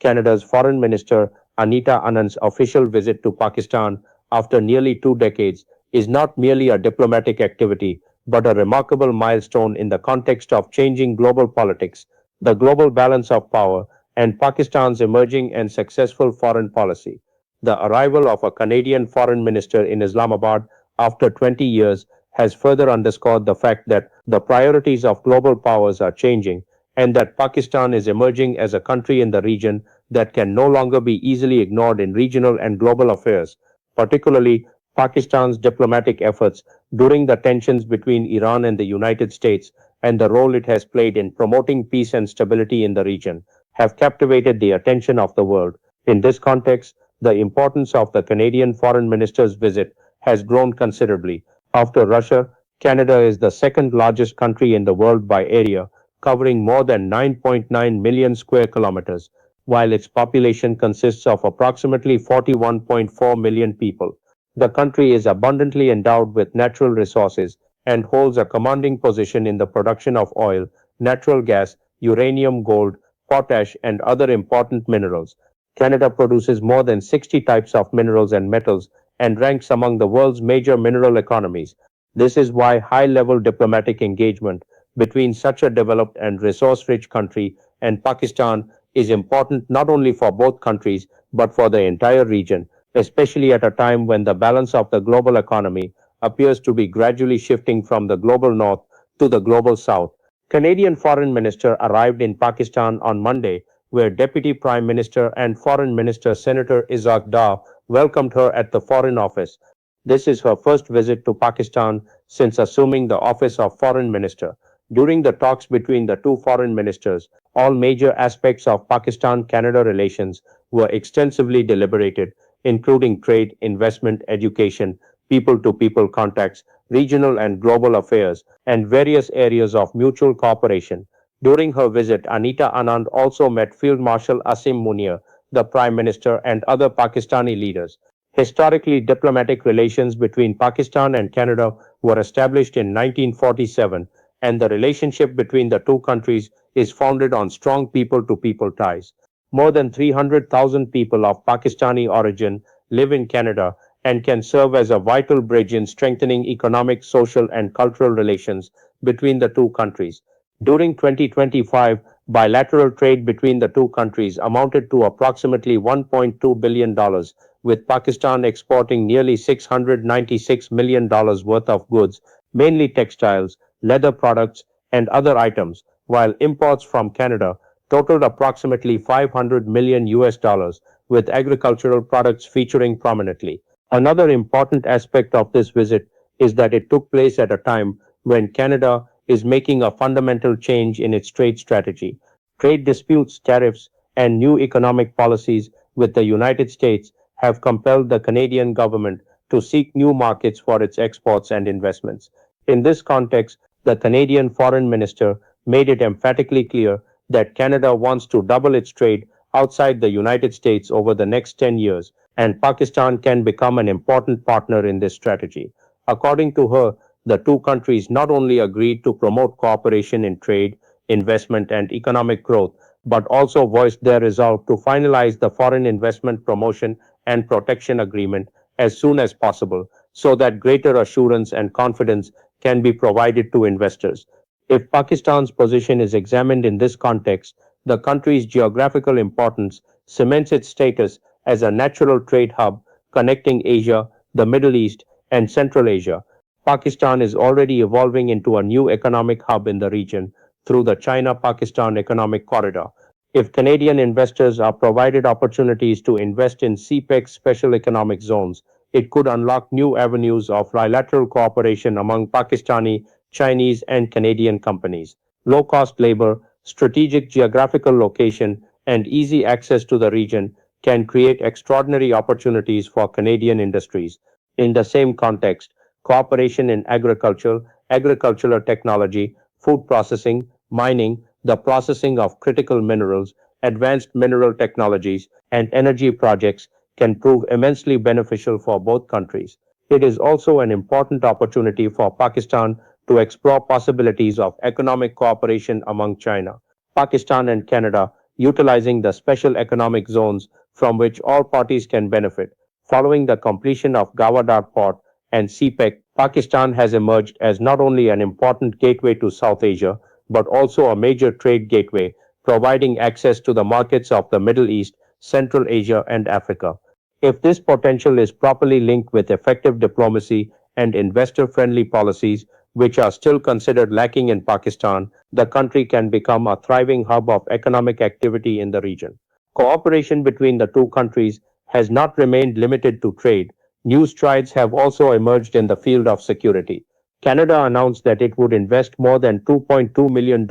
Canada's Foreign Minister Anita Anand's official visit to Pakistan after nearly 2 decades is not merely a diplomatic activity, but a remarkable milestone in the context of changing global politics, the global balance of power, and Pakistan's emerging and successful foreign policy. The arrival of a Canadian foreign minister in Islamabad after 20 years has further underscored the fact that the priorities of global powers are changing and that Pakistan is emerging as a country in the region that can no longer be easily ignored in regional and global affairs, particularly Pakistan's diplomatic efforts during the tensions between Iran and the United States and the role it has played in promoting peace and stability in the region have captivated the attention of the world. In this context, the importance of the Canadian foreign minister's visit has grown considerably. After Russia, Canada is the second largest country in the world by area, covering more than 9.9 million square kilometers, while its population consists of approximately 41.4 million people. The country is abundantly endowed with natural resources and holds a commanding position in the production of oil, natural gas, uranium, gold, potash, and other important minerals. Canada produces more than 60 types of minerals and metals and ranks among the world's major mineral economies. This is why high level diplomatic engagement between such a developed and resource rich country and Pakistan is important not only for both countries but for the entire region, especially at a time when the balance of the global economy appears to be gradually shifting from the global north to the global south. Canadian Foreign Minister arrived in Pakistan on Monday, where Deputy Prime Minister and Foreign Minister Senator Ishaq welcomed her at the Foreign Office. This is her first visit to Pakistan since assuming the office of Foreign Minister. During the talks between the two foreign ministers, all major aspects of Pakistan Canada relations were extensively deliberated, including trade, investment, education, people to people contacts, regional and global affairs, and various areas of mutual cooperation. During her visit, Anita Anand also met Field Marshal Asim Munir, the Prime Minister, and other Pakistani leaders. Historically, diplomatic relations between Pakistan and Canada were established in 1947, and the relationship between the two countries is founded on strong people to people ties. More than 300,000 people of Pakistani origin live in Canada and can serve as a vital bridge in strengthening economic, social, and cultural relations between the two countries. During 2025, bilateral trade between the two countries amounted to approximately $1.2 billion, with Pakistan exporting nearly $696 million worth of goods, mainly textiles, leather products, and other items, while imports from Canada totaled approximately 500 million US dollars, with agricultural products featuring prominently. Another important aspect of this visit is that it took place at a time when Canada is making a fundamental change in its trade strategy. Trade disputes, tariffs, and new economic policies with the United States have compelled the Canadian government to seek new markets for its exports and investments. In this context, the Canadian Foreign Minister made it emphatically clear that Canada wants to double its trade outside the United States over the next 10 years, and Pakistan can become an important partner in this strategy. According to her, the two countries not only agreed to promote cooperation in trade, investment, and economic growth, but also voiced their resolve to finalize the Foreign Investment Promotion and Protection Agreement as soon as possible so that greater assurance and confidence can be provided to investors. If Pakistan's position is examined in this context, the country's geographical importance cements its status as a natural trade hub connecting Asia, the Middle East, and Central Asia. Pakistan is already evolving into a new economic hub in the region through the China Pakistan Economic Corridor. If Canadian investors are provided opportunities to invest in CPEC's special economic zones, it could unlock new avenues of bilateral cooperation among Pakistani, Chinese, and Canadian companies. Low cost labor, strategic geographical location, and easy access to the region can create extraordinary opportunities for Canadian industries. In the same context, cooperation in agriculture, agricultural technology, food processing, mining, the processing of critical minerals, advanced mineral technologies, and energy projects can prove immensely beneficial for both countries. It is also an important opportunity for Pakistan to explore possibilities of economic cooperation among China, Pakistan, and Canada utilizing the special economic zones from which all parties can benefit. Following the completion of Gawadar Port and CPEC, Pakistan has emerged as not only an important gateway to South Asia, but also a major trade gateway, providing access to the markets of the Middle East, Central Asia, and Africa. If this potential is properly linked with effective diplomacy and investor friendly policies, which are still considered lacking in Pakistan, the country can become a thriving hub of economic activity in the region. Cooperation between the two countries has not remained limited to trade. New strides have also emerged in the field of security. Canada announced that it would invest more than $2.2 million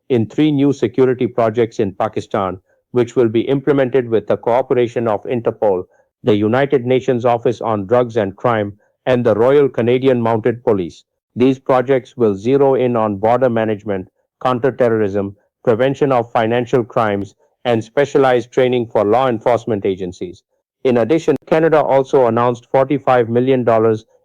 in three new security projects in Pakistan, which will be implemented with the cooperation of Interpol, the United Nations Office on Drugs and Crime, and the Royal Canadian Mounted Police. These projects will zero in on border management, counterterrorism, prevention of financial crimes, and specialized training for law enforcement agencies. In addition, Canada also announced $45 million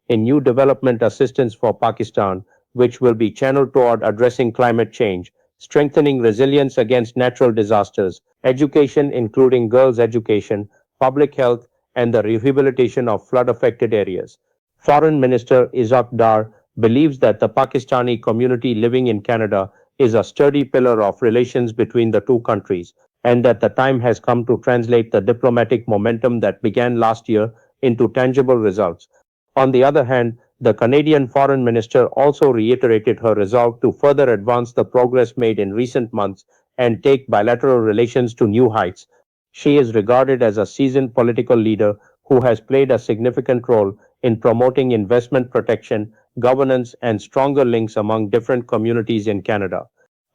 in new development assistance for Pakistan, which will be channeled toward addressing climate change, strengthening resilience against natural disasters, education, including girls' education, public health, and the rehabilitation of flood affected areas. Foreign Minister Ishaq believes that the Pakistani community living in Canada is a sturdy pillar of relations between the two countries, and that the time has come to translate the diplomatic momentum that began last year into tangible results. On the other hand, the Canadian Foreign Minister also reiterated her resolve to further advance the progress made in recent months and take bilateral relations to new heights. She is regarded as a seasoned political leader who has played a significant role in promoting investment protection, governance, and stronger links among different communities in Canada.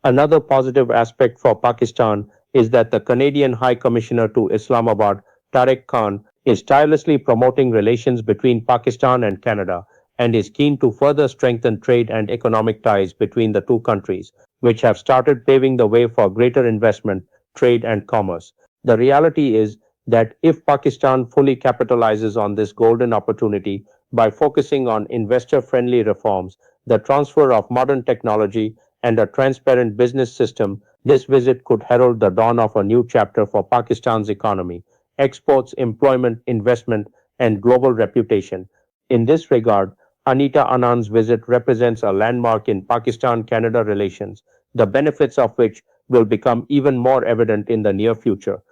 Another positive aspect for Pakistan is that the Canadian High Commissioner to Islamabad, Tariq Khan, is tirelessly promoting relations between Pakistan and Canada and is keen to further strengthen trade and economic ties between the two countries, which have started paving the way for greater investment, trade, and commerce. The reality is that if Pakistan fully capitalizes on this golden opportunity by focusing on investor friendly reforms, the transfer of modern technology, and a transparent business system, this visit could herald the dawn of a new chapter for Pakistan's economy, exports, employment, investment, and global reputation. In this regard, Anita Anand's visit represents a landmark in Pakistan Canada relations, the benefits of which will become even more evident in the near future.